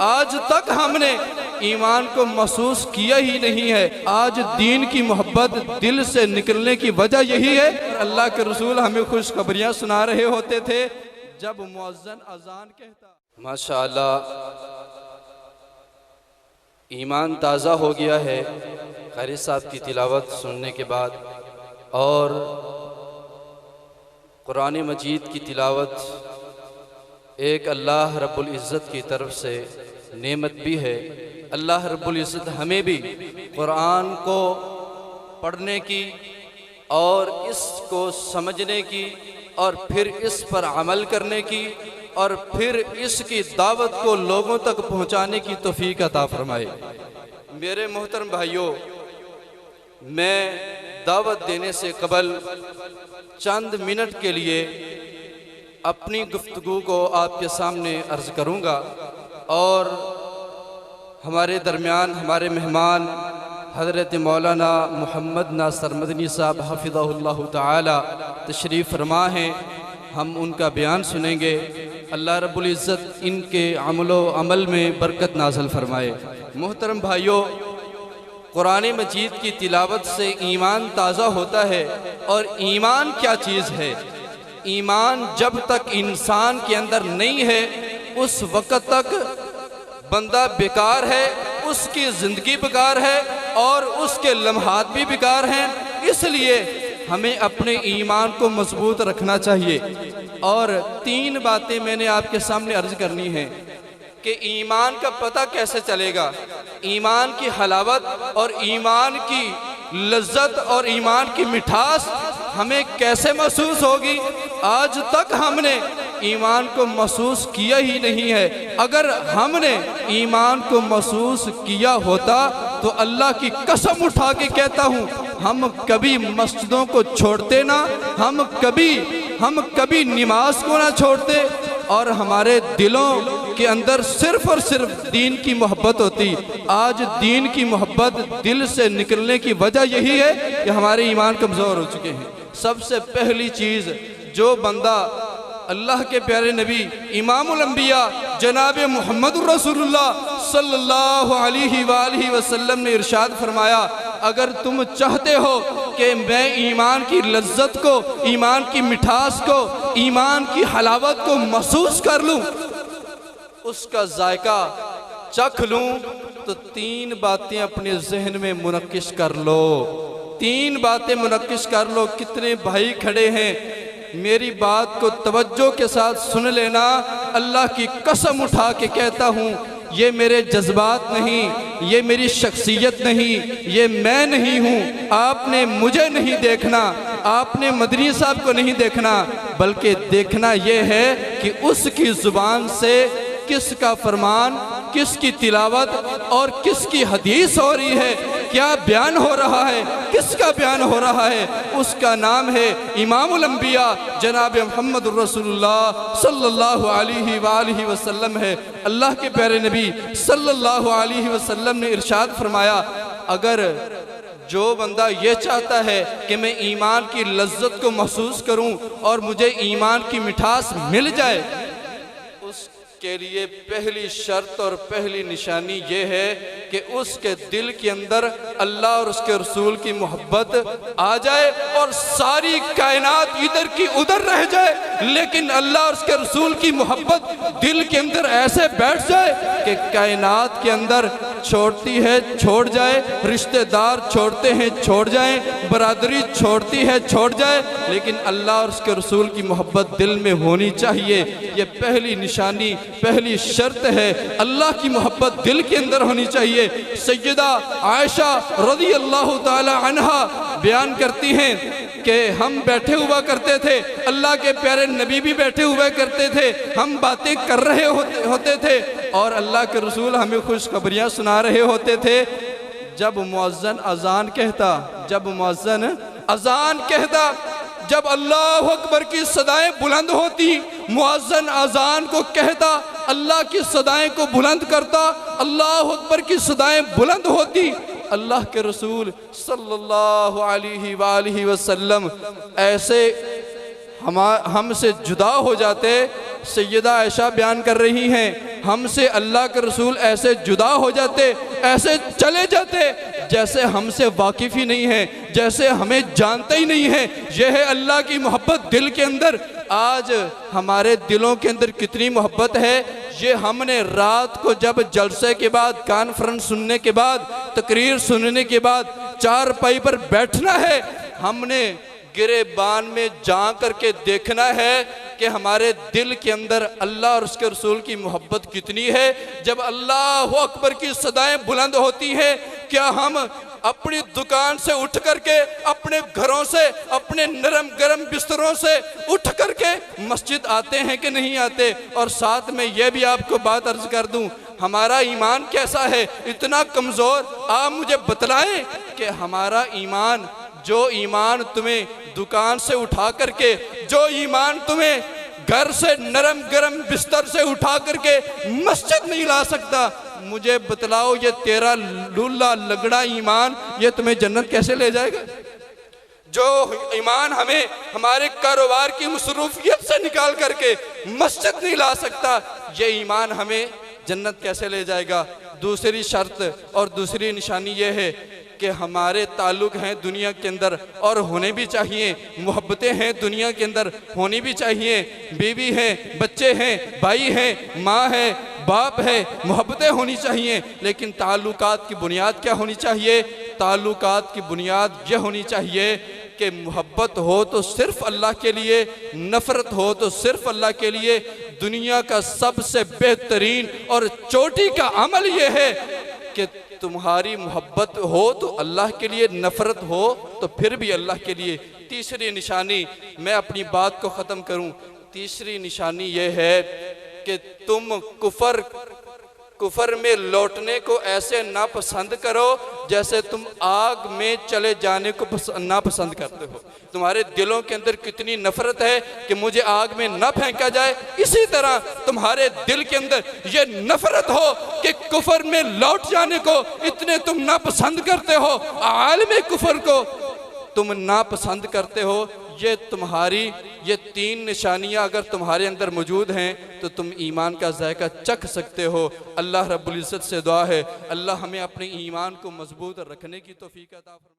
आज तक हमने ईमान को महसूस किया ही नहीं है। आज दीन की मोहब्बत दिल से निकलने की वजह यही है। अल्लाह के रसूल हमें खुशखबरियाँ सुना रहे होते थे जब मुअज्जिन अजान कहता। माशाअल्लाह, ईमान ताज़ा हो गया है क़ारी साहब की तिलावत सुनने के बाद, और कुरान मजीद की तिलावत एक अल्लाह रब्बुल इज़्ज़त की तरफ से नेमत भी है। अल्लाह रब्बुल इज़्ज़त हमें भी कुरान को पढ़ने की और इसको समझने की और फिर इस पर अमल करने की और फिर इसकी दावत को लोगों तक पहुंचाने की तौफीक अता फरमाए। मेरे मोहतरम भाइयों, मैं दावत देने से कबल चंद मिनट के लिए अपनी गुफ्तगू को आपके सामने अर्ज़ करूंगा, और हमारे दरमियान हमारे मेहमान हज़रत मौलाना मोहम्मद नासिर मदनी साहब हफ़िज़हुल्लाह ताला तशरीफ़ फरमा हैं। हम उनका बयान सुनेंगे। अल्लाह रब्बुल इज़्ज़त इनके अमलो अमल में बरकत नाज़िल फरमाए। मोहतरम भाइयों, कुरान मजीद की तिलावत से ईमान ताज़ा होता है। और ईमान क्या चीज़ है? ईमान जब तक इंसान के अंदर नहीं है उस वक़्त तक बंदा बेकार है, उसकी ज़िंदगी बेकार है और उसके लम्हात भी बेकार हैं। इसलिए हमें अपने ईमान को मजबूत रखना चाहिए। और तीन बातें मैंने आपके सामने अर्ज करनी है कि ईमान का पता कैसे चलेगा, ईमान की हलावत और ईमान की लज्जत और ईमान की मिठास हमें कैसे महसूस होगी। आज तक हमने ईमान को महसूस किया ही नहीं है। अगर हमने ईमान को महसूस किया होता तो अल्लाह की कसम उठा के कहता हूँ, हम कभी मस्जिदों को छोड़ते ना, हम कभी नमाज को ना छोड़ते, और हमारे दिलों के अंदर सिर्फ और सिर्फ दीन की मोहब्बत होती। आज दीन की मोहब्बत दिल से निकलने की वजह यही है कि हमारे ईमान कमज़ोर हो चुके हैं। सबसे पहली चीज़, जो बंदा अल्लाह के प्यारे नबी इमामुल अंबिया जनाब मुहम्मदुर रसूलुल्लाह सल्लल्लाहु अलैहि वसल्लम ने इरशाद फरमाया, अगर तुम चाहते हो कि मैं ईमान की लज्जत को, ईमान की मिठास को, ईमान की हलावत को महसूस कर लूं, उसका जायका चख लूं, तो तीन बातें अपने जहन में मुनक्किश कर लो। तीन बातें मुनक्किश कर लो। कितने भाई खड़े हैं, मेरी बात को तवज्जो के साथ सुन लेना। अल्लाह की कसम उठा के कहता हूँ, ये मेरे जज्बात नहीं, ये मेरी शख्सियत नहीं, ये मैं नहीं हूँ। आपने मुझे नहीं देखना, आपने मदनी साहब को नहीं देखना, बल्कि देखना ये है कि उसकी ज़ुबान से किसका फरमान, किसकी तिलावत और किसकी हदीस हो रही है, क्या बयान हो रहा है, किसका बयान हो रहा है। उसका नाम है इमामुल अंबिया जनाब मोहम्मद रसूलुल्लाह सल्लल्लाहु अलैहि वसल्लम है। अल्लाह के प्यारे नबी सल्लल्लाहु अलैहि वसल्लम ने इरशाद फरमाया, अगर जो बंदा ये चाहता है कि मैं ईमान की लज्जत को महसूस करूं और मुझे ईमान की मिठास मिल जाए, उसके लिए पहली शर्त और पहली निशानी ये है कि उसके दिल के अंदर अल्लाह और उसके रसूल की मोहब्बत आ जाए और सारी कायनात इधर की उधर रह जाए, लेकिन अल्लाह और उसके रसूल की मोहब्बत दिल के अंदर ऐसे बैठ जाए कि कायनात के अंदर छोड़ती है छोड़ जाए, रिश्तेदार छोड़ते हैं छोड़ जाए, बरादरी छोड़ती है छोड़ जाए, लेकिन अल्लाह और उसके रसूल की मोहब्बत दिल में होनी चाहिए। ये पहली निशानी, पहली शर्त है। अल्लाह की मोहब्बत दिल के अंदर होनी चाहिए। सैयदा आयशा रज़ी अल्लाह ताला अन्हा बयान करती हैं कि हम बैठे हुआ करते थे, अल्लाह के प्यारे नबी भी बैठे हुआ करते थे, हम बातें कर रहे होते थे और अल्लाह के रसूल हमें खुशखबरियाँ सुना रहे होते थे। जब मुअज्जिन अजान कहता, जब मुअज्जिन अजान कहता, जब अल्लाह अकबर की सदाएं बुलंद होती, मुअज्जिन अजान को कहता, अल्लाह की सदाएं को बुलंद करता, अल्लाह अकबर की सदाएं बुलंद होती, अल्लाह के रसूल सल्लल्लाहु अलैहि वसल्लम ऐसे हमसे जुदा हो जाते। सैयदा आयशा बयान कर रही हैं हमसे अल्लाह के रसूल ऐसे जुदा हो जाते, ऐसे चले जाते जैसे हमसे वाकिफ़ ही नहीं है, जैसे हमें जानते ही नहीं है। यह है अल्लाह की मोहब्बत दिल के अंदर। आज हमारे दिलों के अंदर कितनी मोहब्बत है, ये हमने रात को जब जलसे के बाद, कॉन्फ्रेंस सुनने के बाद, तकरीर सुनने के बाद चारपाई पर बैठना है, हमने गिरेबान में जा करके देखना है कि हमारे दिल के अंदर अल्लाह और उसके रसूल की मोहब्बत कितनी है। जब अल्लाह अकबर की सदाएं बुलंद होती हैं, क्या हम अपनी दुकान से उठ करके, अपने घरों से, अपने नरम गरम बिस्तरों से उठ करके मस्जिद आते हैं कि नहीं आते? और साथ में यह भी आपको बात अर्ज कर दूं, हमारा ईमान कैसा है? इतना कमज़ोर? आप मुझे बतलाएं कि हमारा ईमान, जो ईमान तुम्हें दुकान से उठा करके, जो ईमान तुम्हें घर से नरम गरम बिस्तर से उठा करके मस्जिद नहीं ला सकता, मुझे बतलाओ ये तेरा लूला लगड़ा ईमान ये तुम्हें जन्नत कैसे ले जाएगा? जो ईमान हमें हमारे कारोबार की मसरूफियत से निकाल करके मस्जिद नहीं ला सकता, ये ईमान हमें जन्नत कैसे ले जाएगा? दूसरी शर्त और दूसरी निशानी ये है कि हमारे ताल्लुक़ हैं दुनिया के अंदर और होने भी चाहिए, मोहब्बतें हैं दुनिया के अंदर होनी भी चाहिए, बीवी हैं, बच्चे हैं, भाई हैं, माँ है, बाप है, मोहब्बतें होनी चाहिए। लेकिन ताल्लुकात की बुनियाद क्या होनी चाहिए? ताल्लुकात की बुनियाद यह होनी चाहिए कि मोहब्बत हो तो सिर्फ अल्लाह के लिए, नफ़रत हो तो सिर्फ अल्लाह के लिए। दुनिया का सबसे बेहतरीन और चोटी का अमल यह है कि तुम्हारी मोहब्बत हो तो अल्लाह के लिए, नफ़रत हो तो फिर भी अल्लाह के लिए। तीसरी निशानी, मैं अपनी बात को ख़त्म करूं, तीसरी निशानी यह है कि तुम कुफर में लौटने को ऐसे नापसंद करो जैसे तुम आग में चले जाने को नापसंद करते हो। तुम्हारे दिलों के अंदर कितनी नफरत है कि मुझे आग में न फेंका जाए, इसी तरह तुम्हारे दिल के अंदर ये नफरत हो कि कुफर में लौट जाने को इतने तुम नापसंद करते हो, आलम कुफर को तुम नापसंद करते हो। ये तुम्हारी ये तीन निशानियां अगर तुम्हारे अंदर मौजूद हैं तो तुम ईमान का जायका चख सकते हो। अल्लाह रब्बुल इज़्ज़त से दुआ है, अल्लाह हमें अपने ईमान को मजबूत रखने की तौफीक अता फरमाए।